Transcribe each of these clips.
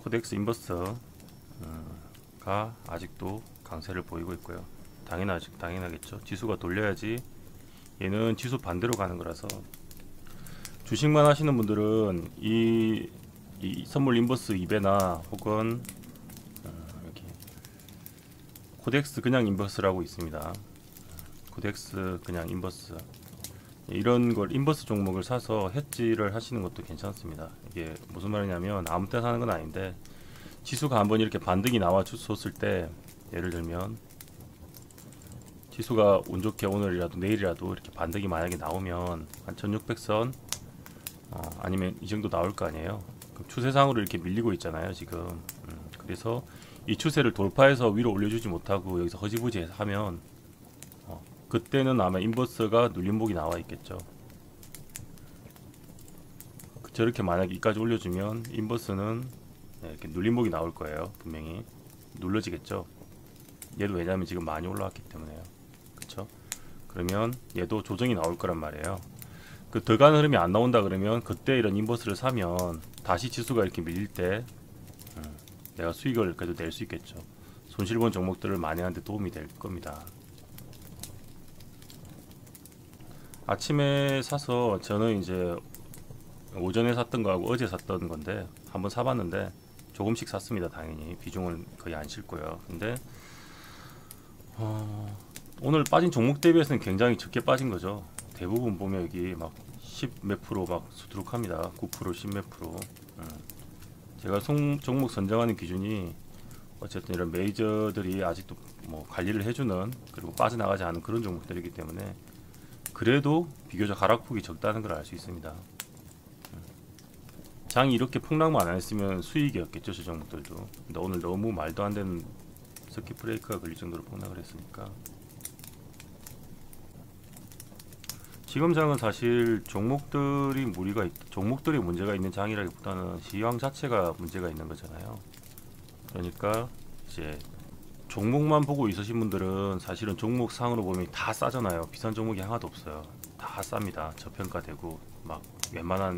코덱스 인버스가 아직도 강세를 보이고 있고요. 당연하겠죠. 지수가 돌려야지. 얘는 지수 반대로 가는 거라서 주식만 하시는 분들은 이 선물 인버스 2배나 혹은 이렇게 코덱스 그냥 인버스라고 있습니다. 코덱스 그냥 인버스, 이런 걸 인버스 종목을 사서 헤지를 하시는 것도 괜찮습니다. 이게 무슨 말이냐면 아무 때나 사는 건 아닌데, 지수가 한번 이렇게 반등이 나와 줬을 때, 예를 들면 지수가 운 좋게 오늘이라도 내일이라도 이렇게 반등이 만약에 나오면 한 1600선 아니면 이 정도 나올 거 아니에요. 그럼 추세상으로 이렇게 밀리고 있잖아요 지금. 그래서 이 추세를 돌파해서 위로 올려주지 못하고 여기서 허지부지 하면 그때는 아마 인버스가 눌림목이 나와 있겠죠. 저렇게 만약에 이까지 올려주면 인버스는 이렇게 눌림목이 나올 거예요. 분명히 눌러지겠죠. 얘도 왜냐하면 지금 많이 올라왔기 때문에요. 그쵸? 그러면 얘도 조정이 나올 거란 말이에요. 그 더 가는 흐름이 안 나온다 그러면 그때 이런 인버스를 사면 다시 지수가 이렇게 밀릴 때 내가 수익을 그래도 낼 수 있겠죠. 손실본 종목들을 만회하는 데 도움이 될 겁니다. 아침에 사서 저는 이제 오전에 샀던 거하고 어제 샀던 건데 한번 사봤는데 조금씩 샀습니다. 당연히 비중은 거의 안 싣고요. 근데 오늘 빠진 종목 대비해서는 굉장히 적게 빠진 거죠. 대부분 보면 여기 막 10 몇 프로 막 수두룩합니다. 9% 10 몇 프로. 제가 종목 선정하는 기준이 어쨌든 이런 메이저들이 아직도 뭐 관리를 해주는, 그리고 빠져나가지 않은 그런 종목들이기 때문에 그래도 비교적 하락폭이 적다는 걸 알 수 있습니다. 장이 이렇게 폭락만 안 했으면 수익이었겠죠, 저 종목들도. 근데 오늘 너무 말도 안 되는 서킷 브레이크가 걸릴 정도로 폭락을 했으니까. 지금 장은 사실 종목들이 종목들이 문제가 있는 장이라기보다는 시황 자체가 문제가 있는 거잖아요. 그러니까 이제 종목만 보고 있으신 분들은 사실은 종목 상으로 보면 다 싸잖아요. 비싼 종목이 하나도 없어요. 다 쌉니다. 저평가되고 막 웬만한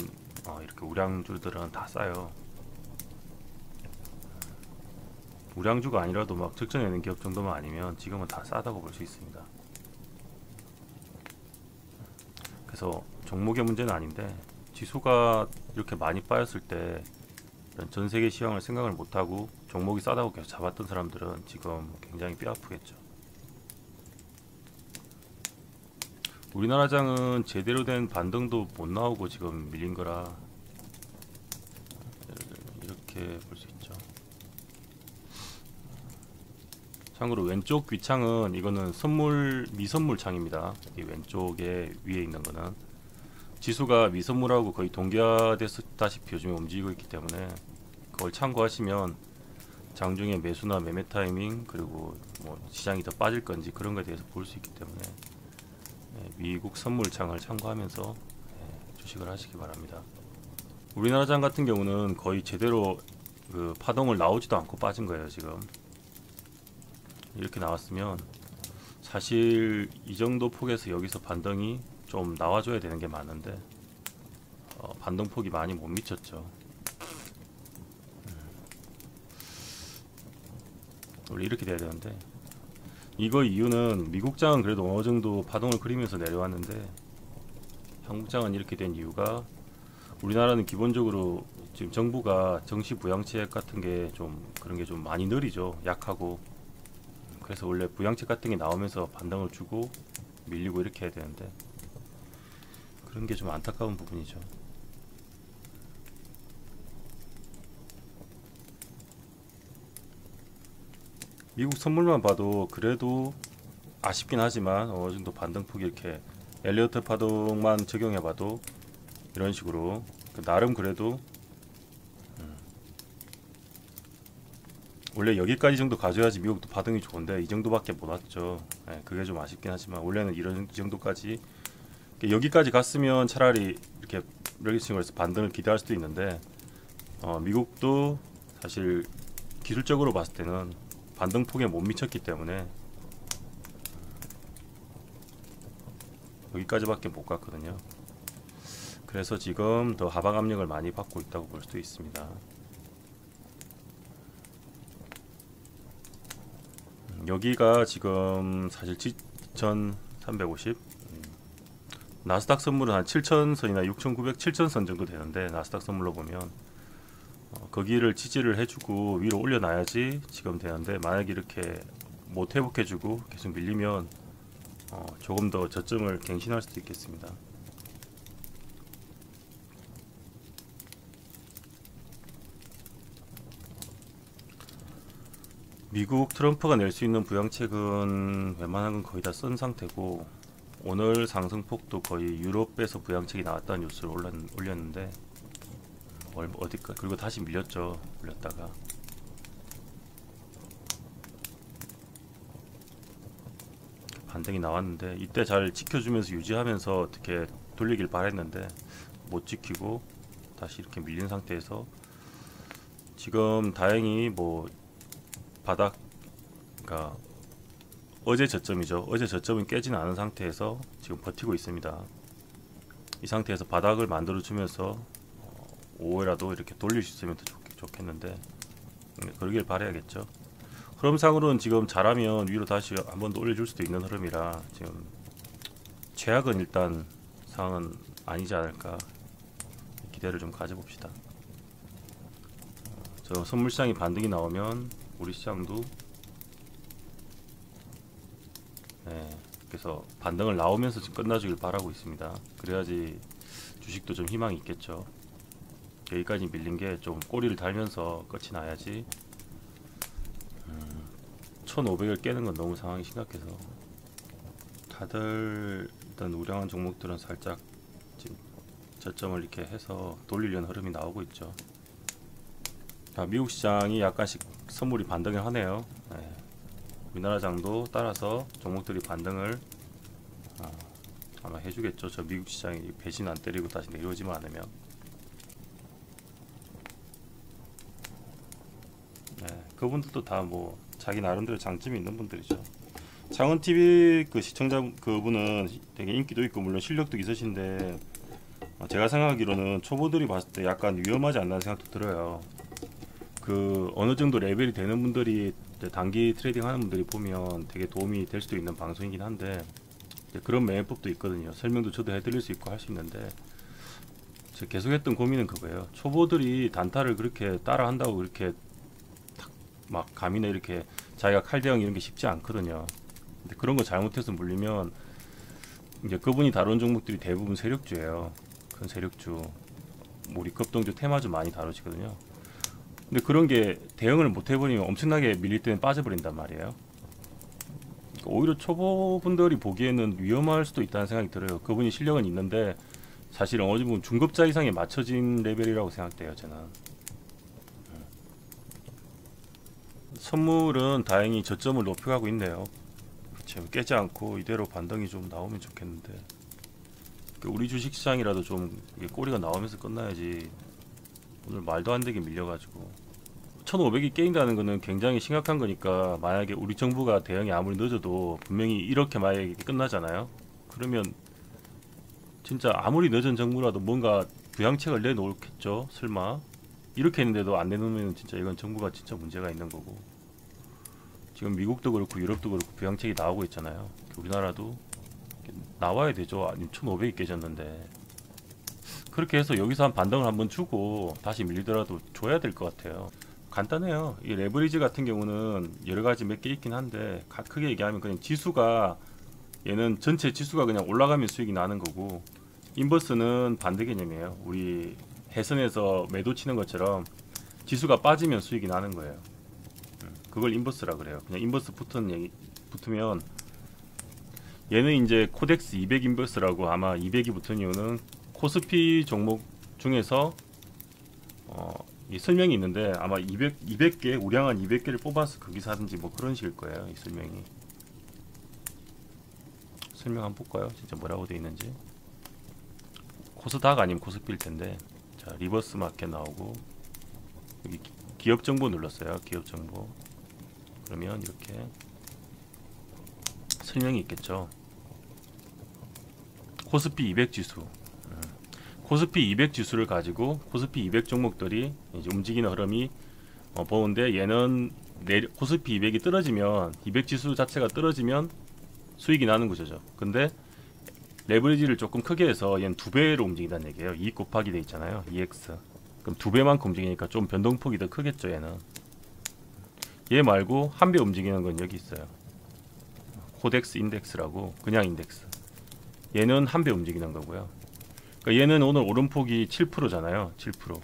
이렇게 우량주들은 다 싸요. 우량주가 아니라도 막 적정되는 기업 정도만 아니면 지금은 다 싸다고 볼 수 있습니다. 그래서 종목의 문제는 아닌데, 지수가 이렇게 많이 빠졌을 때 전 세계 시황을 생각을 못하고 종목이 싸다고 계속 잡았던 사람들은 지금 굉장히 뼈아프겠죠. 우리나라 장은 제대로 된 반등도 못 나오고 지금 밀린 거라 이렇게 볼 수 있죠. 참고로 왼쪽 윗창은 이거는 미선물 창입니다. 이 왼쪽에 위에 있는 거는 지수가 미선물하고 거의 동기화됐다시피 요즘에 움직이고 있기 때문에 그걸 참고하시면 장중에 매수나 매매 타이밍, 그리고 뭐 시장이 더 빠질 건지 그런 거에 대해서 볼 수 있기 때문에 미국 선물창을 참고하면서 주식을 하시기 바랍니다. 우리나라 장 같은 경우는 거의 제대로 그 파동을 나오지도 않고 빠진 거예요. 지금 이렇게 나왔으면 사실 이 정도 폭에서 여기서 반등이 좀 나와줘야 되는 게 맞는데 반등폭이 많이 못 미쳤죠. 원래 이렇게 돼야 되는데, 이거 이유는 미국장은 그래도 어느 정도 파동을 그리면서 내려왔는데 한국장은 이렇게 된 이유가, 우리나라는 기본적으로 지금 정부가 정시 부양책 같은 게 좀 그런 게 좀 많이 느리죠. 약하고. 그래서 원래 부양책 같은 게 나오면서 반등을 주고 밀리고 이렇게 해야 되는데 그런 게 좀 안타까운 부분이죠. 미국 선물만 봐도 그래도 아쉽긴 하지만 어느 정도 반등폭이 이렇게 엘리어트 파동만 적용해봐도 이런 식으로 나름 그래도 원래 여기까지 정도 가져야지 미국도 반등이 좋은데 이 정도밖에 못 왔죠. 그게 좀 아쉽긴 하지만 원래는 이 정도까지, 여기까지 갔으면 차라리 이렇게 이런 식으로 반등을 기대할 수도 있는데 미국도 사실 기술적으로 봤을 때는 반등폭에 못 미쳤기 때문에 여기까지밖에 못 갔거든요. 그래서 지금 더 하방 압력을 많이 받고 있다고 볼 수도 있습니다. 여기가 지금 사실 7,350 나스닥 선물은 한 7,000선이나 6,900, 7,000선 정도 되는데 나스닥 선물로 보면 거기를 지지를 해주고 위로 올려놔야지 지금 되는데 만약에 이렇게 못 회복해주고 계속 밀리면 조금 더 저점을 갱신할 수도 있겠습니다. 미국 트럼프가 낼 수 있는 부양책은 웬만한 건 거의 다 쓴 상태고 오늘 상승폭도 거의 유럽에서 부양책이 나왔다는 뉴스를 올렸는데 어디까 그리고 다시 밀렸죠. 올렸다가 반등이 나왔는데 이때 잘 지켜주면서 유지하면서 어떻게 돌리길 바랬는데 못 지키고 다시 이렇게 밀린 상태에서 지금 다행히 뭐 바닥 그러니까 어제 저점이죠. 어제 저점은 깨지는 않은 상태에서 지금 버티고 있습니다. 이 상태에서 바닥을 만들어 주면서 5회라도 이렇게 돌릴 수 있으면 더 좋겠는데 그러길 바라야겠죠. 흐름상으로는 지금 잘하면 위로 다시 한 번 더 올려줄 수도 있는 흐름이라 지금 최악은 일단 상황은 아니지 않을까 기대를 좀 가져봅시다. 저 선물시장이 반등이 나오면 우리 시장도 그래서 반등을 나오면서 지금 끝나주길 바라고 있습니다. 그래야지 주식도 좀 희망이 있겠죠. 여기까지 밀린 게 좀 꼬리를 달면서 끝이 나야지 1500을 깨는 건 너무 상황이 심각해서 다들 일단 우량한 종목들은 살짝 지금 저점을 이렇게 해서 돌리려는 흐름이 나오고 있죠. 미국 시장이 약간씩 선물이 반등을 하네요. 우리나라 장도 따라서 종목들이 반등을 아마 해주겠죠. 저 미국 시장이 배신 안 때리고 다시 내려오지만 않으면. 그분들도 다 뭐 자기 나름대로 장점이 있는 분들이죠. 창원TV 그 시청자 그분은 되게 인기도 있고 물론 실력도 있으신데 제가 생각하기로는 초보들이 봤을 때 약간 위험하지 않나 생각도 들어요. 그 어느 정도 레벨이 되는 분들이 단기 트레이딩 하는 분들이 보면 되게 도움이 될 수도 있는 방송이긴 한데 그런 매매법도 있거든요. 설명도 저도 해드릴 수 있고 할 수 있는데 제가 계속 했던 고민은 그거예요. 초보들이 단타를 그렇게 따라 한다고 그렇게 막 감이나 이렇게 자기가 칼 대응 이런 게 쉽지 않거든요. 근데 그런 거 잘못해서 물리면 이제 그분이 다룬 종목들이 대부분 세력주예요. 큰 세력주, 우리 급등주, 테마주 많이 다루시거든요. 근데 그런 게 대응을 못 해버리면 엄청나게 밀릴 때는 빠져버린단 말이에요. 오히려 초보분들이 보기에는 위험할 수도 있다는 생각이 들어요. 그분이 실력은 있는데 사실은 어느 정도 중급자 이상에 맞춰진 레벨이라고 생각돼요. 저는 선물은 다행히 저점을 높여가고 있네요. 그렇죠. 깨지 않고 이대로 반등이 좀 나오면 좋겠는데 우리 주식시장이라도 좀 꼬리가 나오면서 끝나야지. 오늘 말도 안 되게 밀려가지고 1500이 깨인다는 거는 굉장히 심각한 거니까 만약에 우리 정부가 대응이 아무리 늦어도 분명히 이렇게 만약에 끝나잖아요. 그러면 진짜 아무리 늦은 정부라도 뭔가 부양책을 내놓겠죠. 설마 이렇게 했는데도 안 내놓으면 진짜 이건 정부가 진짜 문제가 있는 거고 지금 미국도 그렇고 유럽도 그렇고 부양책이 나오고 있잖아요. 우리나라도 나와야 되죠. 아니면 1500이 깨졌는데 그렇게 해서 여기서 한 반등을 한번 주고 다시 밀리더라도 줘야 될 것 같아요. 간단해요. 이 레버리지 같은 경우는 여러가지 몇 개 있긴 한데 크게 얘기하면 그냥 지수가 얘는 전체 지수가 그냥 올라가면 수익이 나는 거고 인버스는 반대 개념이에요. 우리 해선에서 매도 치는 것처럼 지수가 빠지면 수익이 나는 거예요. 그걸 인버스라 그래요. 그냥 인버스 붙으면 얘는 이제 코덱스 200 인버스라고 아마 200이 붙은 이유는 코스피 종목 중에서 이 설명이 있는데 아마 200개 우량한 200개를 뽑아서 거기서 하든지 뭐 그런 식일 거예요. 이 설명이 설명 한번 볼까요? 진짜 뭐라고 되어 있는지. 코스닥 아니면 코스피일 텐데 자 리버스 마켓 나오고 여기 기업 정보 눌렀어요. 기업 정보 그러면 이렇게 설명이 있겠죠. 코스피 200 지수 코스피 200 지수를 가지고 코스피 200 종목들이 이제 움직이는 흐름이 보는데 얘는 코스피 200이 떨어지면 200 지수 자체가 떨어지면 수익이 나는 구조죠. 근데 레버리지를 조금 크게 해서 얘는 2배로 움직인다는 얘기예요. 2 곱하기 돼 있잖아요. 2x. 그럼 2배만큼 움직이니까 좀 변동폭이 더 크겠죠. 얘 말고 한 배 움직이는 건 여기 있어요. 코덱스 인덱스라고, 그냥 인덱스. 얘는 한 배 움직이는 거고요. 그러니까 얘는 오늘 오름폭이 7%잖아요. 7%.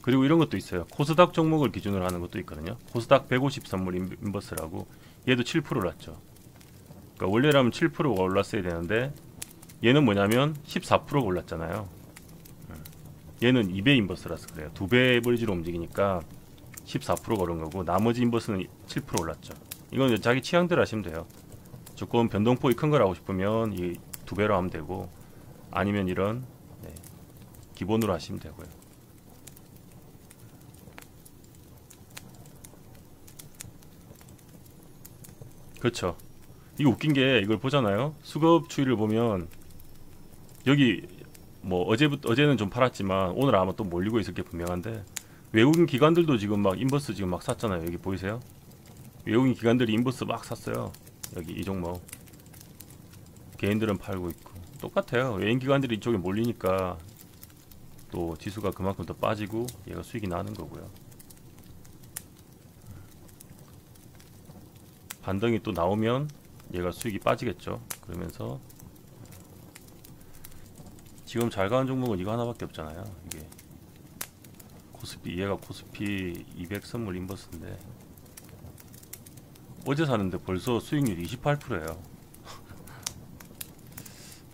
그리고 이런 것도 있어요. 코스닥 종목을 기준으로 하는 것도 있거든요. 코스닥 150 선물 인버스라고. 얘도 7% 올랐죠. 그러니까 원래라면 7%가 올랐어야 되는데 얘는 뭐냐면 14%가 올랐잖아요. 얘는 2배 인버스라서 그래요. 2배 버리지로 움직이니까 14%가 오른 거고, 나머지 인버스는 7% 올랐죠. 이건 이제 자기 취향대로 하시면 돼요. 조금 변동폭이 큰 걸 하고 싶으면 이 2배로 하면 되고, 아니면 이런 기본으로 하시면 되고요. 그렇죠. 이거 웃긴 게, 이걸 보잖아요. 수급 추이를 보면 여기 뭐 어제는 좀 팔았지만 오늘 아마 또 몰리고 있을 게 분명한데, 외국인 기관들도 지금 막 인버스 지금 막 샀잖아요. 여기 보이세요? 외국인 기관들이 인버스 막 샀어요. 여기 이 종목. 개인들은 팔고 있고 똑같아요. 외인 기관들이 이쪽에 몰리니까 또 지수가 그만큼 더 빠지고 얘가 수익이 나는 거고요. 반등이 또 나오면 얘가 수익이 빠지겠죠. 그러면서 지금 잘 가는 종목은 이거 하나밖에 없잖아요. 이게 코스피, 얘가 코스피 200 선물 인버스인데 어제 사는데 벌써 수익률이 28%예요.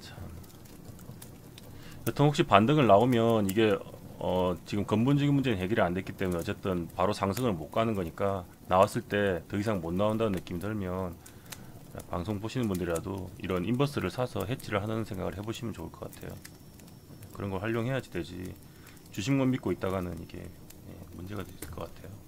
참. 여튼 혹시 반등을 나오면 이게 지금 근본적인 문제는 해결이 안 됐기 때문에 어쨌든 바로 상승을 못 가는 거니까, 나왔을 때 더 이상 못 나온다는 느낌이 들면 방송 보시는 분들이라도 이런 인버스를 사서 해지를 하는 생각을 해보시면 좋을 것 같아요. 그런 걸 활용해야지 되지, 주식만 믿고 있다가는 이게 문제가 될 것 같아요.